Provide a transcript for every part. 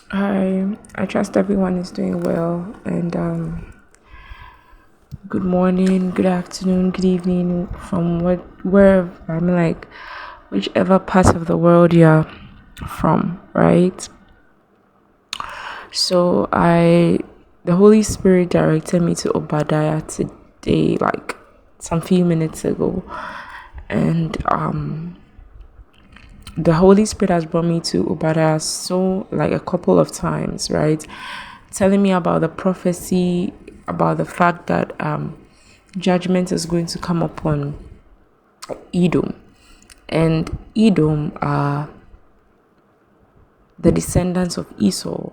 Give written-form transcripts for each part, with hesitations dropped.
I trust everyone is doing well, and good morning, good afternoon, good evening from wherever, whichever part of the world you're from, right? So the Holy Spirit directed me to Obadiah today, like some few minutes ago, and the Holy Spirit has brought me to Obadiah so like a couple of times, right? Telling me about the prophecy, about the fact that judgment is going to come upon Edom. And Edom are the descendants of Esau,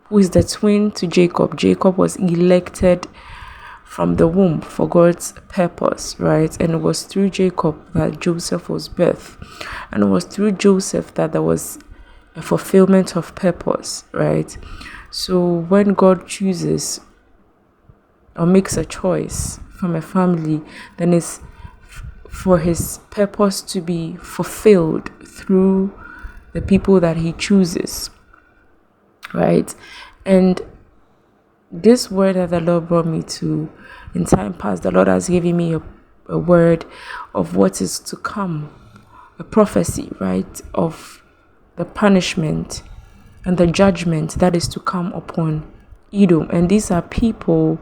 who is the twin to Jacob. Jacob was elected from the womb for God's purpose, right? And it was through Jacob that Joseph was birthed. And it was through Joseph that there was a fulfillment of purpose, right? So when God chooses or makes a choice from a family, then it's for his purpose to be fulfilled through the people that he chooses, right? And this word that the Lord brought me to in time past, the Lord has given me a word of what is to come, a prophecy, right, of the punishment and the judgment that is to come upon Edom. And these are people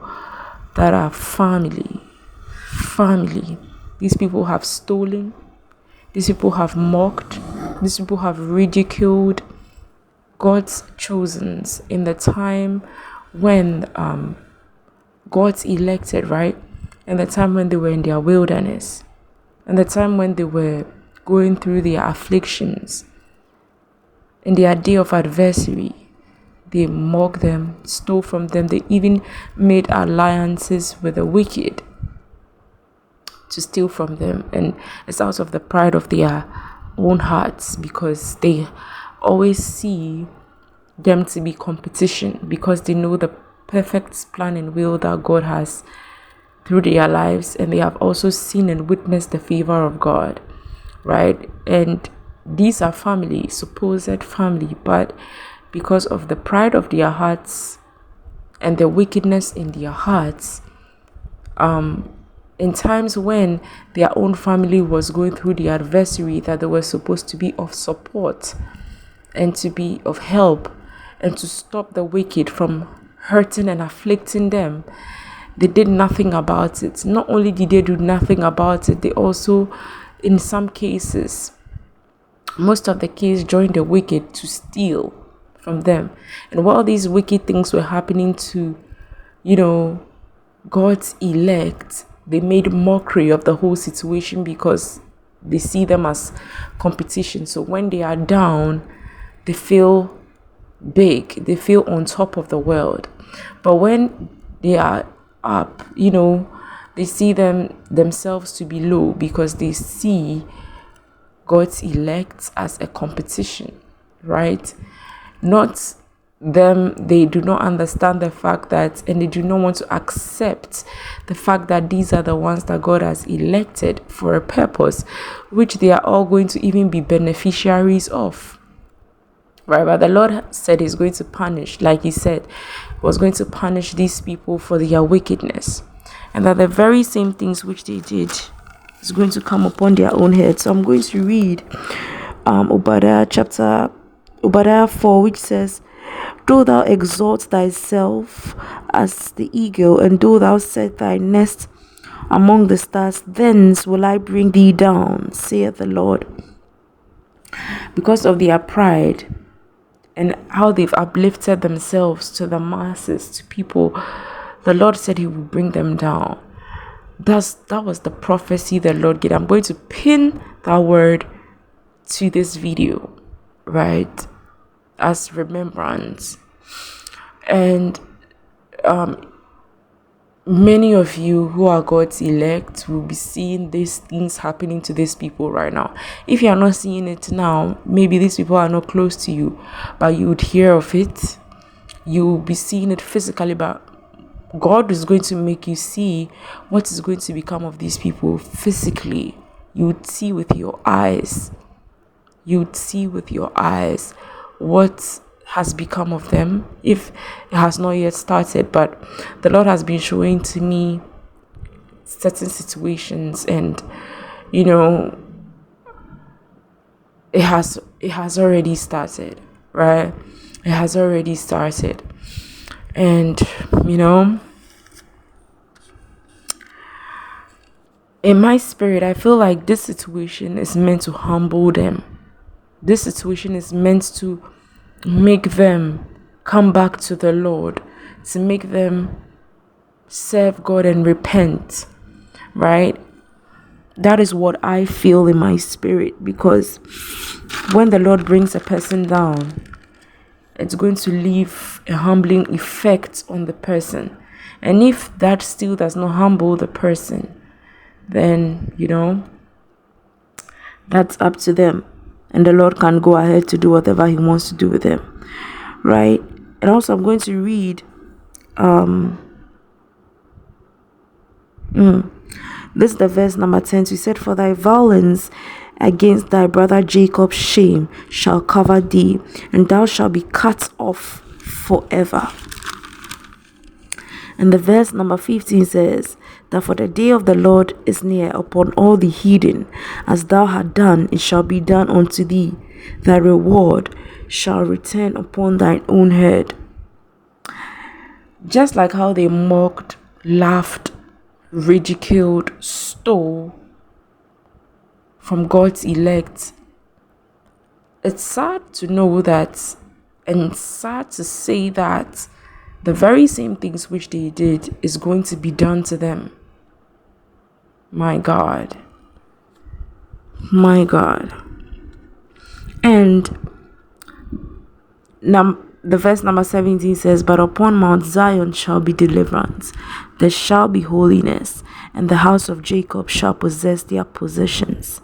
that are family. These people have stolen, these people have mocked, these people have ridiculed God's chosens in the time when God's elected, right? And the time when they were in their wilderness, and the time when they were going through their afflictions, in their day of adversary, they mocked them, stole from them. They even made alliances with the wicked to steal from them. And it's out of the pride of their own hearts, because they always see them to be competition, because they know the perfect plan and will that God has through their lives, and they have also seen and witnessed the favor of God, right? And these are family, supposed family, but because of the pride of their hearts and the wickedness in their hearts, in times when their own family was going through the adversary that they were supposed to be of support and to be of help and to stop the wicked from hurting and afflicting them, they did nothing about it. Not only did they do nothing about it, they also, in some cases, most of the case, joined the wicked to steal from them. And while these wicked things were happening to, God's elect, they made mockery of the whole situation because they see them as competition. So when they are down, they feel big, they feel on top of the world. But when they are up, they see themselves to be low, because they see God's elect as a competition, right? Not them, they do not understand the fact that, and they do not want to accept the fact that these are the ones that God has elected for a purpose, which they are all going to even be beneficiaries of, right? But the Lord said he's going to punish, like he said, he was going to punish these people for their wickedness, and that the very same things which they did is going to come upon their own heads. So I'm going to read Obadiah 4, which says, "Though thou exalt thyself as the eagle, and though thou set thy nest among the stars, thence will I bring thee down, saith the Lord." Because of their pride and how they've uplifted themselves to the masses, to people, the Lord said he will bring them down. That was the prophecy the Lord gave. I'm going to pin that word to this video, right, as remembrance. And many of you who are God's elect will be seeing these things happening to these people right now. If you are not seeing it now, maybe these people are not close to you, but you would hear of it. You will be seeing it physically, but God is going to make you see what is going to become of these people physically. You would see with your eyes. You would see with your eyes what has become of them, if it has not yet started. But the Lord has been showing to me certain situations, and you know, it has already started, right? It has already started. And you know, in my spirit, I feel like this situation is meant to humble them. This situation is meant to make them come back to the Lord, to make them serve God and repent, right? That is what I feel in my spirit, because when the Lord brings a person down, it's going to leave a humbling effect on the person. And if that still does not humble the person, then, you know, that's up to them. And the Lord can go ahead to do whatever He wants to do with them, right? And also, I'm going to read this is the verse number 10. He said, "For thy violence against thy brother Jacob's shame shall cover thee, and thou shalt be cut off forever." And the verse number 15 says, "That for the day of the Lord is near upon all the heathen. As thou hast done, it shall be done unto thee. Thy reward shall return upon thine own head." Just like how they mocked, laughed, ridiculed, stole from God's elect, it's sad to know that, and sad to say that the very same things which they did is going to be done to them. My God. My God. And the verse number 17 says, "But upon Mount Zion shall be deliverance, there shall be holiness, and the house of Jacob shall possess their possessions.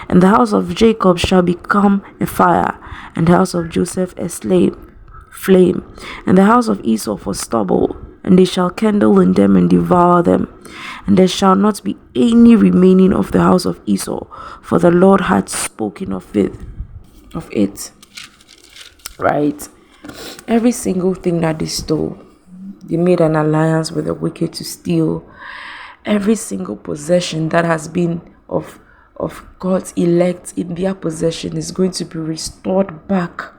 And the house of Jacob shall become a fire, and the house of Joseph a flame, and the house of Esau for stubble, and they shall kindle in them and devour them. And there shall not be any remaining of the house of Esau, for the Lord hath spoken of it." Right? Every single thing that they stole, they made an alliance with the wicked to steal. Every single possession that has been of God's elect in their possession is going to be restored back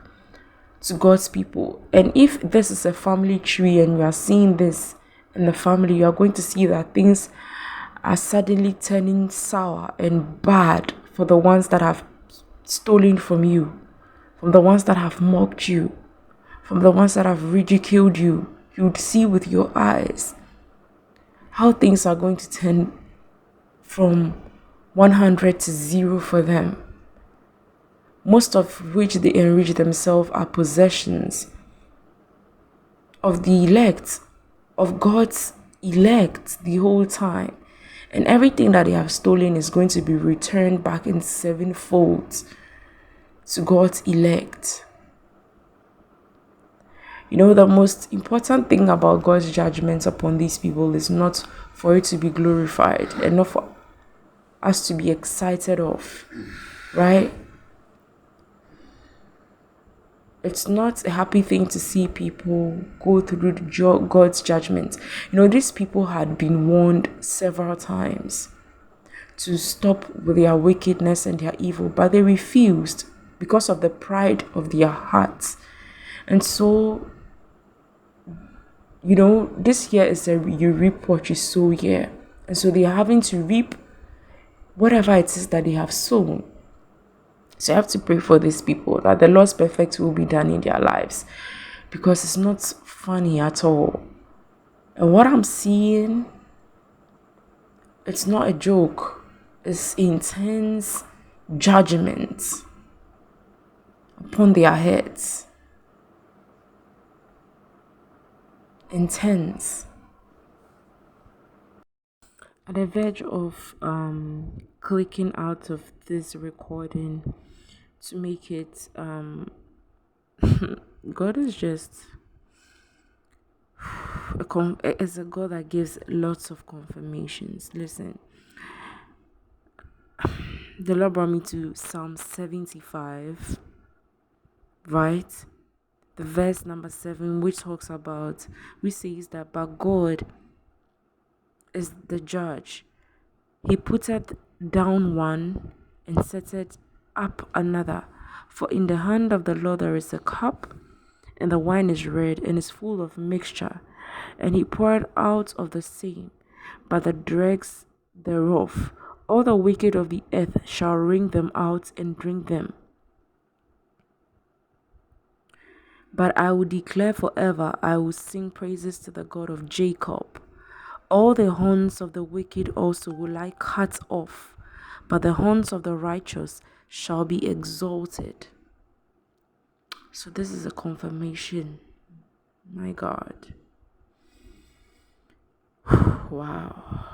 to God's people. And if this is a family tree and you are seeing this in the family, you are going to see that things are suddenly turning sour and bad for the ones that have stolen from you, from the ones that have mocked you, from the ones that have ridiculed you. You would see with your eyes how things are going to turn from 100 to 0 for them. Most of which they enrich themselves are possessions of the elect, of God's elect the whole time. And everything that they have stolen is going to be returned back in sevenfold to God's elect. You know, the most important thing about God's judgment upon these people is not for it to be glorified and not for us to be excited of, right? It's not a happy thing to see people go through God's judgment. You know, these people had been warned several times to stop with their wickedness and their evil, but they refused because of the pride of their hearts. And so, you know, this year is a you reap what you sow year. And so they are having to reap whatever it is that they have sown. So I have to pray for these people that the Lord's perfect will be done in their lives, because it's not funny at all. And what I'm seeing, it's not a joke. It's intense judgment upon their heads. Intense. At the verge of clicking out of this recording to make it God is just is a God that gives lots of confirmations. Listen, the Lord brought me to Psalm 75, right? the verse number 7, which says that, but God is the judge. He putteth down one and setteth up another. For in the hand of the Lord there is a cup, and the wine is red, and is full of mixture. And he poured out of the same, but the dregs thereof. All the wicked of the earth shall wring them out and drink them. But I will declare forever, I will sing praises to the God of Jacob. All the horns of the wicked also will I cut off, but the horns of the righteous shall be exalted. So this is a confirmation. My God. Wow.